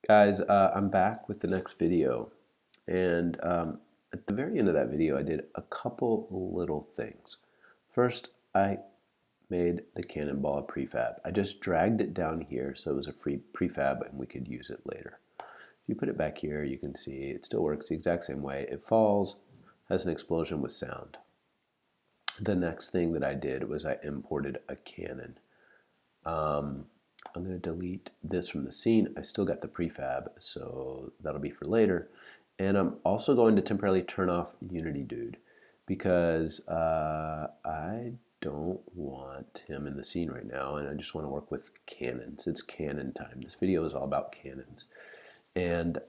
Guys, I'm back with the next video, and at the very end of that video I did a couple little things. First, I made the cannonball a prefab. I just dragged it down here so it was a free prefab and we could use it later. If you put it back here, you can see it still works the exact same way. It falls, has an explosion with sound. The next thing that I did was I imported a cannon. I'm going to delete this from the scene. I still got the prefab, so that'll be for later. And I'm also going to temporarily turn off Unity Dude because I don't want him in the scene right now, and I just want to work with cannons. It's cannon time. This video is all about cannons. And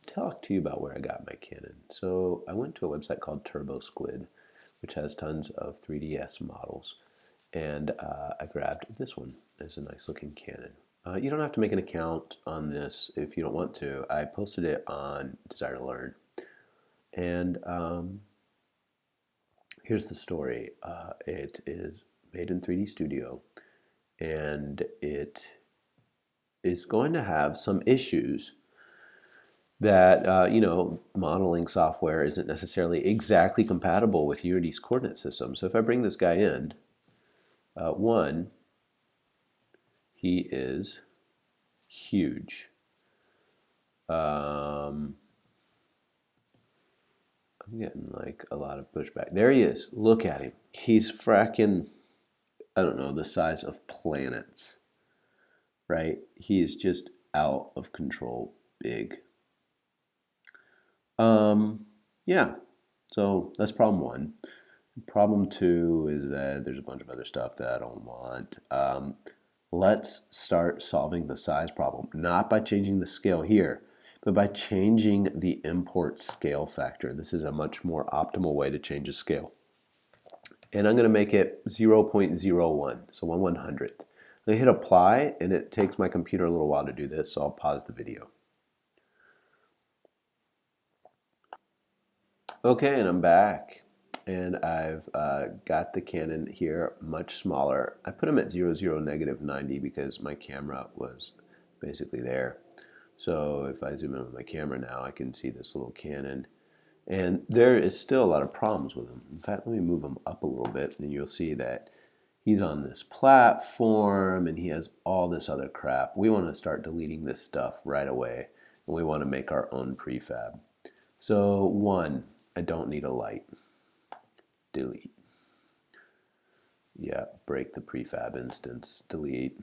talk to you about where I got my cannon. So I went to a website called TurboSquid, which has tons of 3DS models. And I grabbed this one as a nice looking cannon. You don't have to make an account on this if you don't want to. I posted it on Desire to Learn. And here's the story. It is made in 3D Studio, and it is going to have some issues that, modeling software isn't necessarily exactly compatible with Unity's coordinate system. So if I bring this guy in, one, he is huge. I'm getting like a lot of pushback. There he is. Look at him. He's fracking, I don't know, the size of planets, right? He is just out of control big. Yeah, so that's problem one. Problem two is that there's a bunch of other stuff that I don't want. Let's start solving the size problem, not by changing the scale here, but by changing the import scale factor. This is a much more optimal way to change a scale. And I'm going to make it 0.01, so 1/100th. I hit apply, and it takes my computer a little while to do this, so I'll pause the video. Okay, and I'm back. And I've got the cannon here much smaller. I put them at 0, 0, -90 because my camera was basically there. So if I zoom in with my camera now, I can see this little cannon. And there is still a lot of problems with him. In fact, let me move him up a little bit, and you'll see that he's on this platform, and he has all this other crap. We want to start deleting this stuff right away, and we want to make our own prefab. So one, I don't need a light. Delete. Yeah, break the prefab instance. Delete.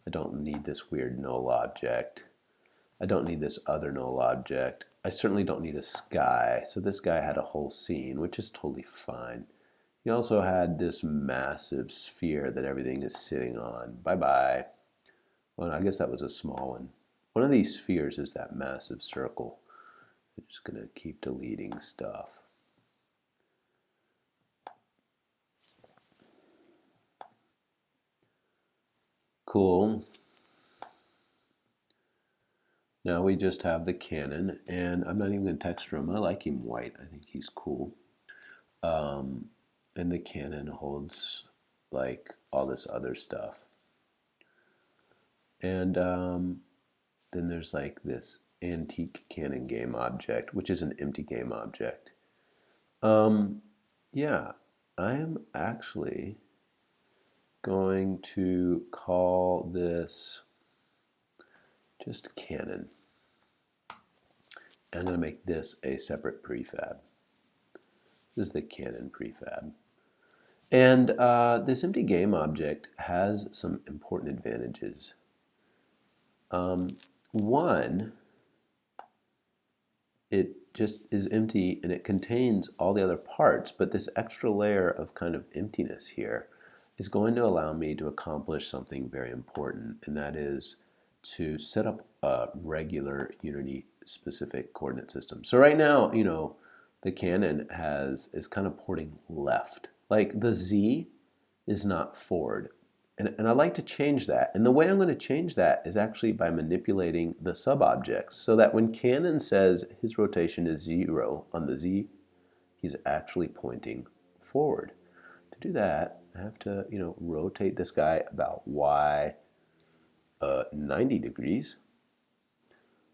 I don't need this weird null object. I don't need this other null object. I certainly don't need a sky. So this guy had a whole scene, which is totally fine. He also had this massive sphere that everything is sitting on. Bye-bye. Well, I guess that was a small one. One of these spheres is that massive circle. I'm just going to keep deleting stuff. Cool. Now we just have the cannon, and I'm not even going to texture him. I like him white. I think he's cool. And the cannon holds like all this other stuff. And then there's like this antique cannon game object, which is an empty game object. Yeah, I am actually going to call this just cannon. I'm going to make this a separate prefab. This is the cannon prefab. And this empty game object has some important advantages. One, it just is empty and it contains all the other parts, but this extra layer of kind of emptiness here is going to allow me to accomplish something very important, and that is to set up a regular Unity specific coordinate system. So right now, the cannon is kind of porting left. Like the Z is not forward. And I like to change that. And the way I'm going to change that is actually by manipulating the sub-objects so that when Cannon says his rotation is 0 on the Z, he's actually pointing forward. To do that, I have to, rotate this guy about Y 90 degrees.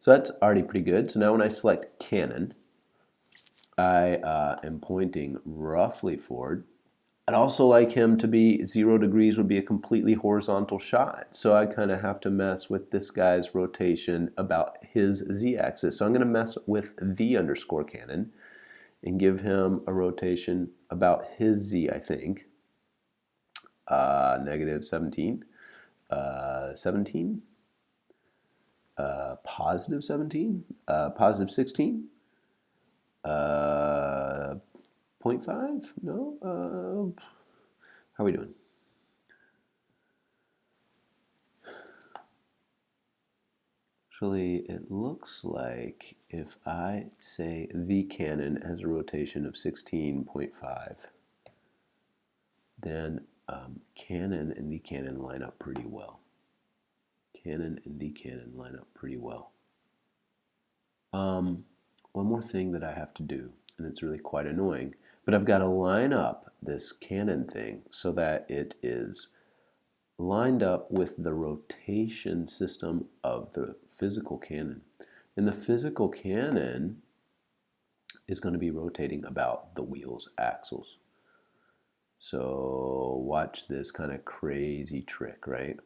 So that's already pretty good. So now when I select Canon, I am pointing roughly forward. I'd also like him to be 0 degrees would be a completely horizontal shot. So I kind of have to mess with this guy's rotation about his z-axis. So I'm going to mess with the_Canon and give him a rotation about his z, I think. Negative 17, 17, positive 17, positive 16, 0.5? No? How are we doing? Actually, it looks like if I say the Canon has a rotation of 16.5, then Canon and the Canon line up pretty well. Canon and the Canon line up pretty well. One more thing that I have to do, and it's really quite annoying, but I've got to line up this Canon thing so that it is lined up with the rotation system of the physical Canon. And the physical Canon is going to be rotating about the wheel's axles. So watch this kind of crazy trick, right?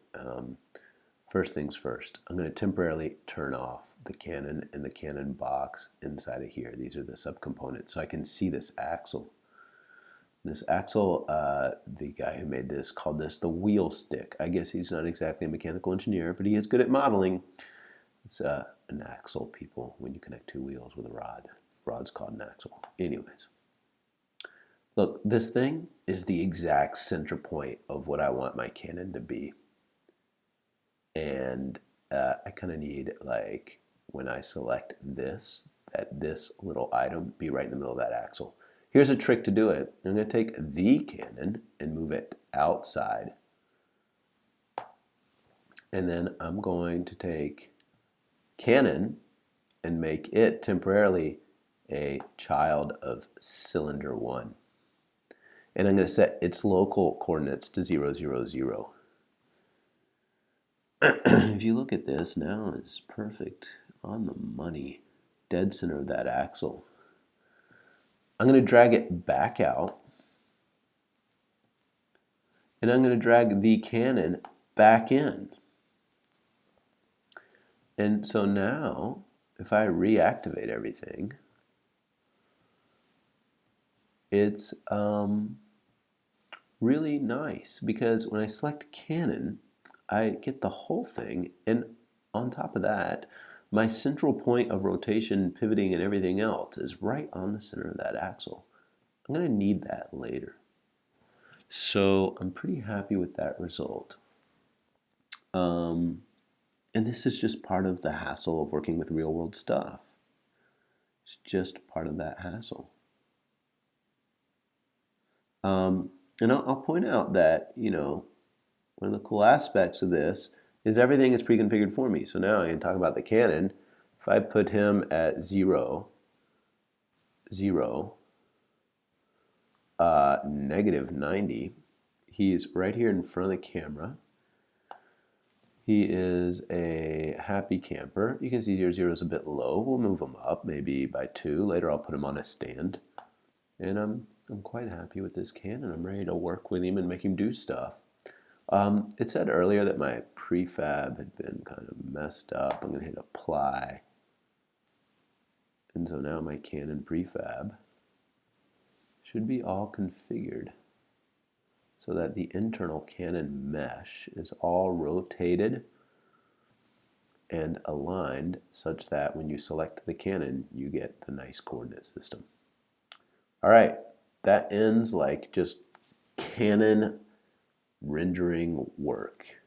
First things first, I'm going to temporarily turn off the Canon and the Canon box inside of here. These are the subcomponents, so I can see this axle. This axle, the guy who made this called this the wheel stick. I guess he's not exactly a mechanical engineer, but he is good at modeling. It's an axle, people, when you connect two wheels with a rod. Rod's called an axle. Anyways. Look, this thing is the exact center point of what I want my Canon to be. And I kind of need, like, when I select this, that this little item be right in the middle of that axle. Here's a trick to do it. I'm going to take the Canon and move it outside. And then I'm going to take Canon and make it temporarily a child of cylinder 1. And I'm going to set its local coordinates to 0, 0, 0. If you look at this now, it's perfect, on the money, dead center of that axle. I'm going to drag it back out, and I'm going to drag the Canon back in. And so now, if I reactivate everything, it's really nice, because when I select Canon, I get the whole thing, and on top of that, my central point of rotation, pivoting, and everything else is right on the center of that axle. I'm going to need that later. So I'm pretty happy with that result. And this is just part of the hassle of working with real-world stuff. It's just part of that hassle. And I'll point out that, you know, one of the cool aspects of this is everything is pre-configured for me. So now I can talk about the Canon. If I put him at 0, 0, negative 90, he's right here in front of the camera. He is a happy camper. You can see 0, 0 is a bit low. We'll move him up maybe by 2. Later I'll put him on a stand. And I'm quite happy with this Canon. I'm ready to work with him and make him do stuff. It said earlier that my prefab had been kind of messed up. I'm going to hit apply. And so now my Canon prefab should be all configured so that the internal Canon mesh is all rotated and aligned such that when you select the Canon, you get the nice coordinate system. All right, that ends like just Canon rendering work.